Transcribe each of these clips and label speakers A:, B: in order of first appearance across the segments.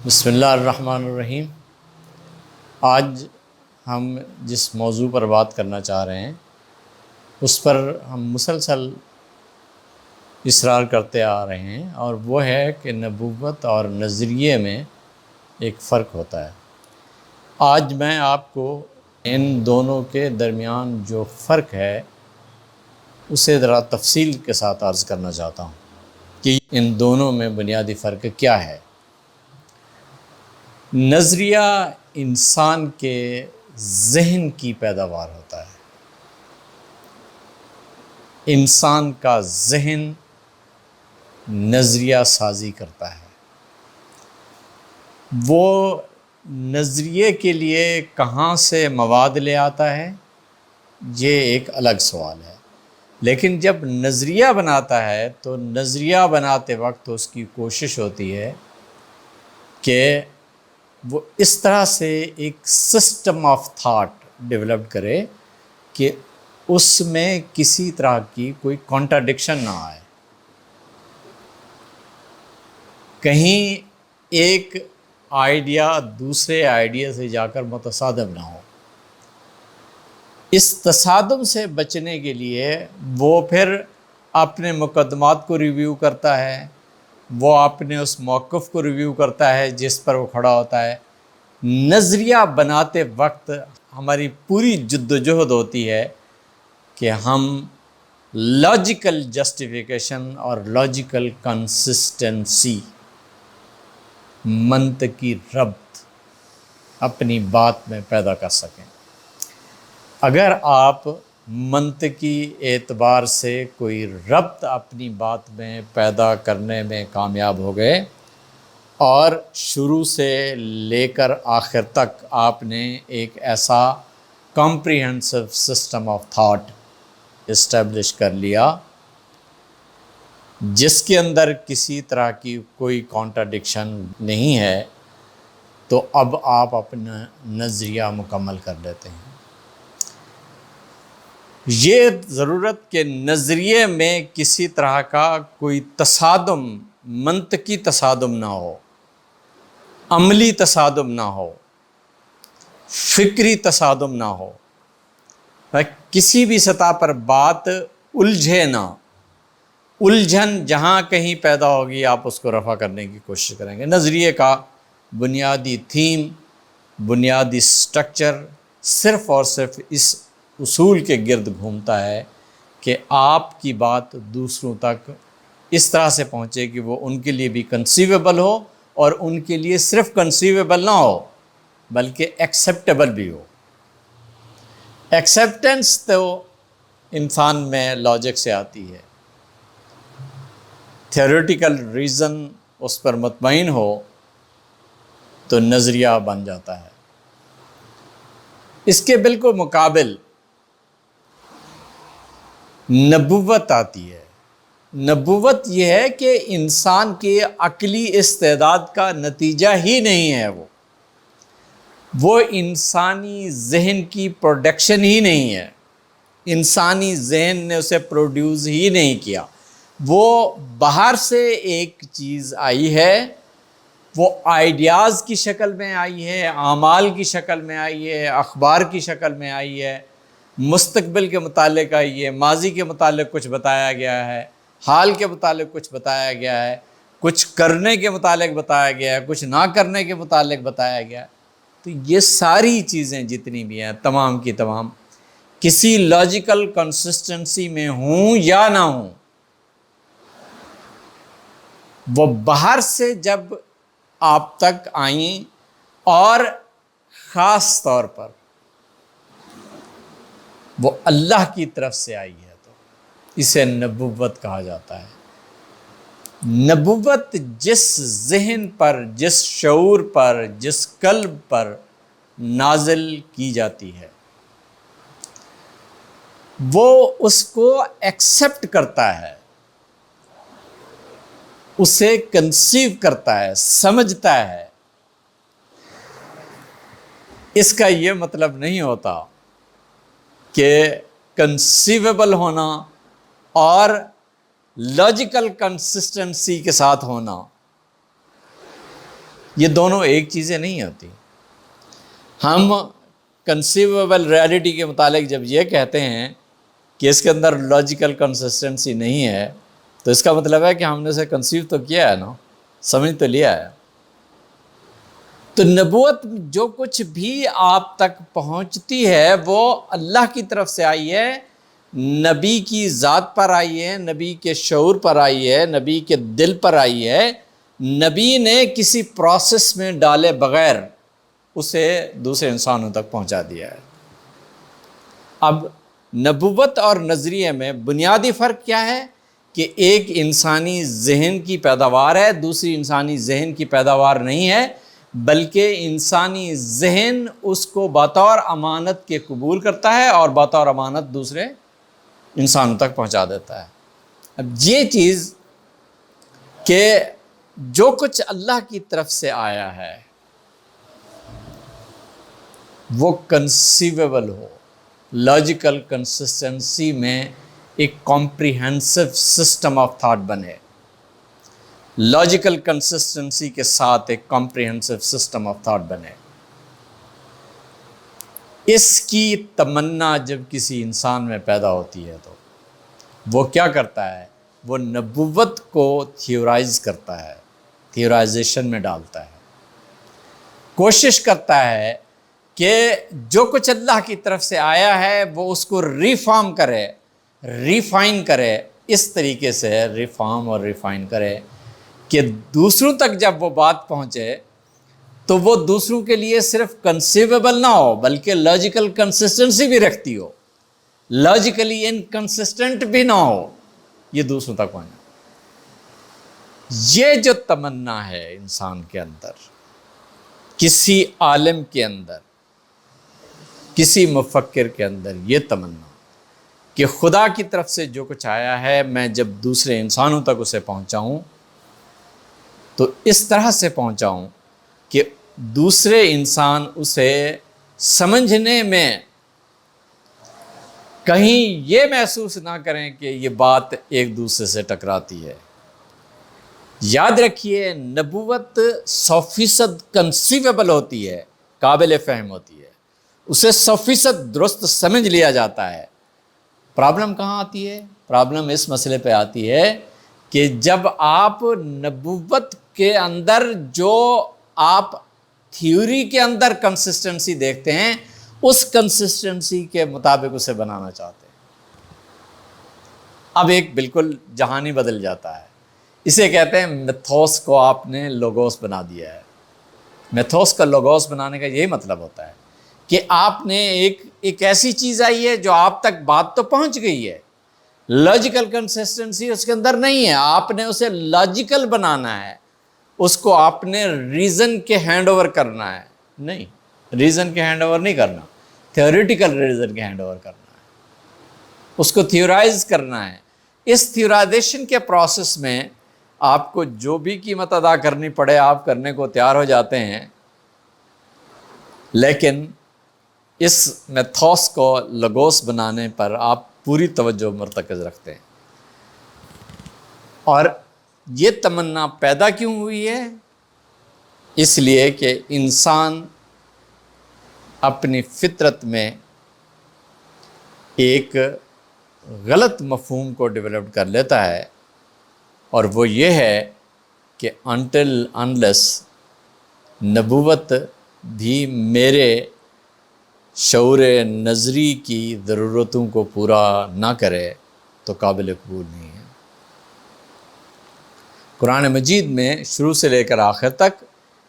A: بسم اللہ الرحمن الرحیم۔ آج ہم جس موضوع پر بات کرنا چاہ رہے ہیں اس پر ہم مسلسل اصرار کرتے آ رہے ہیں، اور وہ ہے کہ نبوت اور نظریے میں ایک فرق ہوتا ہے۔ آج میں آپ کو ان دونوں کے درمیان جو فرق ہے اسے ذرا تفصیل کے ساتھ عرض کرنا چاہتا ہوں کہ ان دونوں میں بنیادی فرق کیا ہے۔ نظریہ انسان کے ذہن کی پیداوار ہوتا ہے۔ انسان کا ذہن نظریہ سازی کرتا ہے۔ وہ نظریے کے لیے کہاں سے مواد لے آتا ہے یہ ایک الگ سوال ہے، لیکن جب نظریہ بناتا ہے تو نظریہ بناتے وقت اس کی کوشش ہوتی ہے کہ وہ اس طرح سے ایک سسٹم آف تھاٹ ڈیولپ کرے کہ اس میں کسی طرح کی کوئی کانٹراڈکشن نہ آئے، کہیں ایک آئیڈیا دوسرے آئیڈیا سے جا کر متصادم نہ ہو۔ اس تصادم سے بچنے کے لیے وہ پھر اپنے مقدمات کو ریویو کرتا ہے، وہ اپنے اس موقف کو ریویو کرتا ہے جس پر وہ کھڑا ہوتا ہے۔ نظریہ بناتے وقت ہماری پوری جد و جہد ہوتی ہے کہ ہم لاجیکل جسٹیفیکیشن اور لاجیکل کنسسٹنسی، منطقی ربط اپنی بات میں پیدا کر سکیں۔ اگر آپ منطقی اعتبار سے کوئی ربط اپنی بات میں پیدا کرنے میں کامیاب ہو گئے اور شروع سے لے کر آخر تک آپ نے ایک ایسا comprehensive system of thought establish کر لیا جس کے اندر کسی طرح کی کوئی کانٹراڈکشن نہیں ہے، تو اب آپ اپنا نظریہ مکمل کر لیتے ہیں۔ یہ ضرورت کہ نظریے میں کسی طرح کا کوئی تصادم، منطقی تصادم نہ ہو، عملی تصادم نہ ہو، فکری تصادم نہ ہو، کسی بھی سطح پر بات الجھے نہ، الجھن جہاں کہیں پیدا ہوگی آپ اس کو رفع کرنے کی کوشش کریں گے۔ نظریے کا بنیادی تھیم، بنیادی سٹرکچر صرف اور صرف اس اصول کے گرد گھومتا ہے کہ آپ کی بات دوسروں تک اس طرح سے پہنچے کہ وہ ان کے لیے بھی کنسیویبل ہو، اور ان کے لیے صرف کنسیویبل نہ ہو بلکہ ایکسیپٹیبل بھی ہو۔ ایکسیپٹنس تو انسان میں لاجک سے آتی ہے، تھیوریٹیکل ریزن اس پر مطمئن ہو تو نظریہ بن جاتا ہے۔ اس کے بالکل مقابل نبوت آتی ہے۔ نبوت یہ ہے کہ انسان کے عقلی استعداد کا نتیجہ ہی نہیں ہے، وہ انسانی ذہن کی پروڈکشن ہی نہیں ہے، انسانی ذہن نے اسے پروڈیوس ہی نہیں کیا۔ وہ باہر سے ایک چیز آئی ہے، وہ آئیڈیاز کی شکل میں آئی ہے، اعمال کی شکل میں آئی ہے، اخبار کی شکل میں آئی ہے، مستقبل کے متعلق آئی ہے، ماضی کے متعلق کچھ بتایا گیا ہے، حال کے متعلق کچھ بتایا گیا ہے، کچھ کرنے کے متعلق بتایا گیا ہے، کچھ نہ کرنے کے متعلق بتایا گیا ہے۔ تو یہ ساری چیزیں جتنی بھی ہیں تمام کی تمام کسی لاجیکل کنسسٹنسی میں ہوں یا نہ ہوں، وہ باہر سے جب آپ تک آئیں اور خاص طور پر وہ اللہ کی طرف سے آئی ہے تو اسے نبوت کہا جاتا ہے۔ نبوت جس ذہن پر، جس شعور پر، جس قلب پر نازل کی جاتی ہے وہ اس کو ایکسیپٹ کرتا ہے، اسے کنسیو کرتا ہے، سمجھتا ہے۔ اس کا یہ مطلب نہیں ہوتا کہ کنسیویبل ہونا اور لاجیکل کنسسٹنسی کے ساتھ ہونا یہ دونوں ایک چیزیں نہیں ہوتی. ہم کنسیویبل ریالٹی کے متعلق جب یہ کہتے ہیں کہ اس کے اندر لاجیکل کنسسٹنسی نہیں ہے، تو اس کا مطلب ہے کہ ہم نے اسے کنسیو تو کیا ہے نا، سمجھ تو لیا ہے. تو نبوت جو کچھ بھی آپ تک پہنچتی ہے وہ اللہ کی طرف سے آئی ہے، نبی کی ذات پر آئی ہے، نبی کے شعور پر آئی ہے، نبی کے دل پر آئی ہے. نبی نے کسی پروسیس میں ڈالے بغیر اسے دوسرے انسانوں تک پہنچا دیا ہے. اب نبوت اور نظریے میں بنیادی فرق کیا ہے کہ ایک انسانی ذہن کی پیداوار ہے، دوسری انسانی ذہن کی پیداوار نہیں ہے، بلکہ انسانی ذہن اس کو بطور امانت کے قبول کرتا ہے اور بطور امانت دوسرے انسانوں تک پہنچا دیتا ہے. اب یہ چیز کہ جو کچھ اللہ کی طرف سے آیا ہے وہ کنسیویبل ہو، لاجیکل کنسسٹنسی میں ایک کمپریہنسو سسٹم آف تھاٹ بنے، لاجیکل کنسسٹنسی کے ساتھ ایک کمپریہنسو سسٹم آف تھاٹ بنے. اس کی تمنا جب کسی انسان میں پیدا ہوتی ہے تو وہ کیا کرتا ہے؟ وہ نبوت کو تھیورائز کرتا ہے، تھیورائزیشن میں ڈالتا ہے، کوشش کرتا ہے کہ جو کچھ اللہ کی طرف سے آیا ہے وہ اس کو ریفارم کرے، ریفائن کرے، اس طریقے سے ریفارم اور ریفائن کرے کہ دوسروں تک جب وہ بات پہنچے تو وہ دوسروں کے لیے صرف کنسیویبل نہ ہو بلکہ لاجیکل کنسسٹنسی بھی رکھتی ہو، لاجیکلی انکنسسٹنٹ بھی نہ ہو، یہ دوسروں تک پہنچے. یہ جو تمنا ہے انسان کے اندر، کسی عالم کے اندر، کسی مفکر کے اندر، یہ تمنا کہ خدا کی طرف سے جو کچھ آیا ہے میں جب دوسرے انسانوں تک اسے پہنچاؤں تو اس طرح سے پہنچاؤں کہ دوسرے انسان اسے سمجھنے میں کہیں یہ محسوس نہ کریں کہ یہ بات ایک دوسرے سے ٹکراتی ہے. یاد رکھیے نبوت 100% کنسیویبل ہوتی ہے، قابل فہم ہوتی ہے، اسے 100% درست سمجھ لیا جاتا ہے. پرابلم کہاں آتی ہے؟ پرابلم اس مسئلے پہ آتی ہے کہ جب آپ نبوت کے اندر جو آپ تھیوری کے اندر کنسسٹنسی دیکھتے ہیں اس کنسسٹنسی کے مطابق اسے بنانا چاہتے ہیں. اب ایک بالکل جہانی بدل جاتا ہے. اسے کہتے ہیں میتھوس کو آپ نے لوگوس بنا دیا ہے. میتھوس کا لوگوس بنانے کا یہی مطلب ہوتا ہے کہ آپ نے ایک ایسی چیز آئی ہے جو آپ تک بات تو پہنچ گئی ہے، لاجیکل کنسسٹنسی اس کے اندر نہیں ہے، آپ نے اسے لاجیکل بنانا ہے، اس کو آپ نے ریزن کے ہینڈ اوور کرنا ہے. نہیں، ریزن کے ہینڈ اوور نہیں کرنا، تھیوریٹیکل ریزن کے ہینڈ اوور کرنا ہے، اس کو تھیورائز کرنا ہے. اس تھیورائزیشن کے پروسیس میں آپ کو جو بھی قیمت ادا کرنی پڑے آپ کرنے کو تیار ہو جاتے ہیں، لیکن اس میتھوس کو لگوس بنانے پر آپ پوری توجہ مرتکز رکھتے ہیں. اور یہ تمنا پیدا کیوں ہوئی ہے؟ اس لیے کہ انسان اپنی فطرت میں ایک غلط مفہوم کو ڈیولپ کر لیتا ہے، اور وہ یہ ہے کہ انٹل انلیس نبوت بھی میرے شعور نظری کی ضرورتوں کو پورا نہ کرے تو قابل قبول نہیں ہے. قرآن مجید میں شروع سے لے کر آخر تک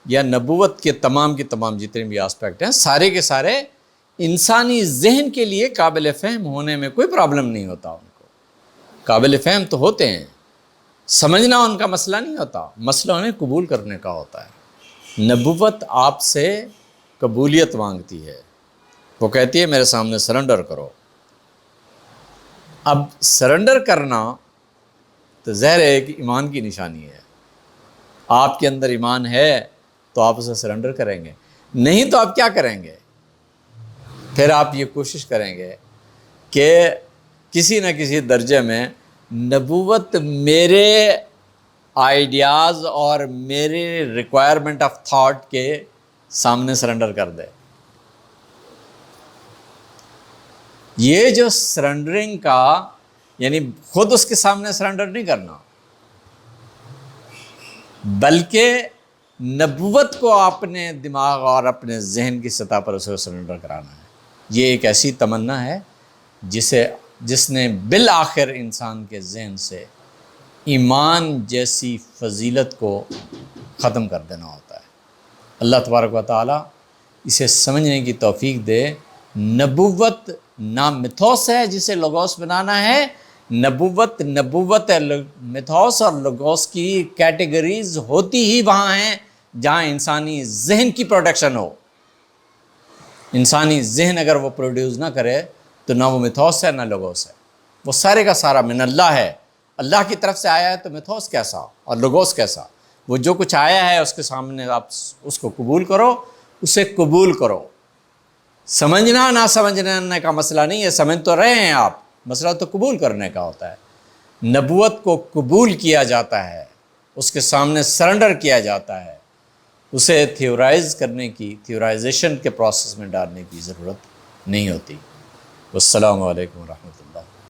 A: یا نبوت کے تمام جتنے بھی آسپیکٹ ہیں سارے کے سارے انسانی ذہن کے لیے قابل فہم ہونے میں کوئی پرابلم نہیں ہوتا. ان کو قابل فہم تو ہوتے ہیں، سمجھنا ان کا مسئلہ نہیں ہوتا، مسئلہ انہیں قبول کرنے کا ہوتا ہے. نبوت آپ سے قبولیت مانگتی ہے، وہ کہتی ہے میرے سامنے سرنڈر کرو. اب سرنڈر کرنا تو ظاہر ہے ایک ایمان کی نشانی ہے. آپ کے اندر ایمان ہے تو آپ اسے سرنڈر کریں گے، نہیں تو آپ کیا کریں گے؟ پھر آپ یہ کوشش کریں گے کہ کسی نہ کسی درجے میں نبوت میرے آئیڈیاز اور میرے ریکوائرمنٹ آف تھاٹ کے سامنے سرنڈر کر دے۔ یہ جو سرنڈرنگ کا یعنی خود اس کے سامنے سرنڈر نہیں کرنا، بلکہ نبوت کو اپنے دماغ اور اپنے ذہن کی سطح پر اسے سرنڈر کرانا ہے۔ یہ ایک ایسی تمنا ہے جس نے بالآخر انسان کے ذہن سے ایمان جیسی فضیلت کو ختم کر دینا ہوتا ہے۔ اللہ تبارک و تعالیٰ اسے سمجھنے کی توفیق دے۔ نبوت نہ میتھوس ہے جسے لوگوس بنانا ہے، نبوت ہے۔ میتھوس اور لوگوس کی کیٹیگریز ہوتی ہی وہاں ہیں جہاں انسانی ذہن کی پروڈکشن ہو۔ انسانی ذہن اگر وہ پروڈیوس نہ کرے تو نہ وہ میتھوس ہے نہ لوگوس ہے، وہ سارے کا سارا من اللہ ہے، اللہ کی طرف سے آیا ہے۔ تو میتھوس کیسا اور لوگوس کیسا؟ وہ جو کچھ آیا ہے اس کے سامنے آپ اس کو قبول کرو، اسے قبول کرو۔ سمجھنا نہ سمجھنے کا مسئلہ نہیں ہے، سمجھ تو رہے ہیں آپ، مسئلہ تو قبول کرنے کا ہوتا ہے۔ نبوت کو قبول کیا جاتا ہے، اس کے سامنے سرنڈر کیا جاتا ہے، اسے تھیورائز کرنے کی، تھیورائزیشن کے پروسیس میں ڈالنے کی ضرورت نہیں ہوتی۔ والسلام علیکم ورحمۃ اللہ۔